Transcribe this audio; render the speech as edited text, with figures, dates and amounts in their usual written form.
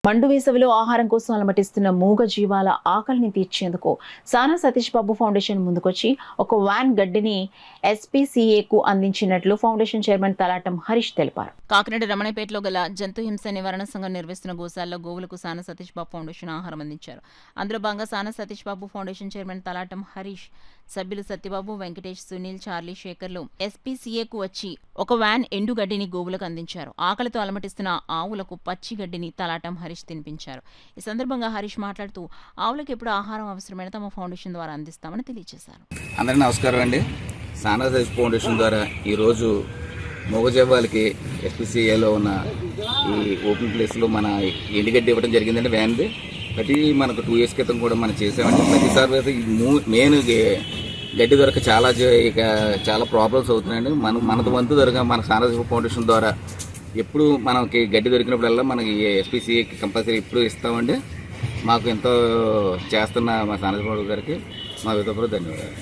మండు వేసవిలో ఆహారం కోసం అలమటిస్తున్న మూగ జీవాల ఆకలిని తీర్చేందుకు సానా సతీష్ బాబు ఫౌండేషన్ ముందుకొచ్చి ఒక వ్యాన్ గడ్డిని ఎస్పీసీఏకు అందించినట్లు ఫౌండేషన్ చైర్మన్ తలాటం హరీష్ తెలిపారు. కాకినాడ రమణపేటలో గల జంతు హింస నివారణ సంఘం నిర్వహిస్తున్న గోశాలలో గోవులకు సానా సతీష్ బాబు ఫౌండేషన్ ఆహారం అందించారు. అందులో భాగంగా సానా సతీష్ బాబు ఫౌండేషన్ చైర్మన్ తలాటం హరీష్, సభ్యులు సత్యబాబు, వెంకటేష్, సునీల్, చార్లీ, శేఖర్లు ఎస్పీసీఏకు వచ్చి ఒక వ్యాన్ ఎండు గడ్డిని గోవులకు అందించారు. ఆకలితో అలమటిస్తున్న ఆవులకు పచ్చి గడ్డిని తలాటం హరీష్ తినిపించారు. ఈ సందర్భంగా హరీష్ మాట్లాడుతూ ఆవులకు ఎప్పుడు ఆహారం అవసరమైన తమ ఫౌండేషన్ ద్వారా అందిస్తామని తెలియజేశారు. అందరికీ నమస్కారం అండి. సానా సతీష్ ఫౌండేషన్ ద్వారా ఈరోజు మూగజీవాలకి ఎస్పీసీఏలో ఉన్న ఈ ఓపెన్ ప్లేస్లో మన ఎండుగడ్డి ఇవ్వడం జరిగిందండి. వ్యాన్ది ప్రతి మనకు 2 years క్రితం కూడా మనం చేసామండి. ప్రతిసారి అయితే మెయిన్ గడ్డి దొరక చాలా ప్రాబ్లమ్స్ అవుతున్నాయండి. మనకు వంతు దొరక మన సానా సతీష్ ఫౌండేషన్ ద్వారా ఎప్పుడు మనకి గడ్డి దొరికినప్పుడల్లా మనకి ఎస్పీసీఏకి కంపల్సరీ ఎప్పుడు ఇస్తామండి. మాకు ఎంతో చేస్తున్న మా సానా సతీష్ గారికి మా విధంగా ధన్యవాదాలు.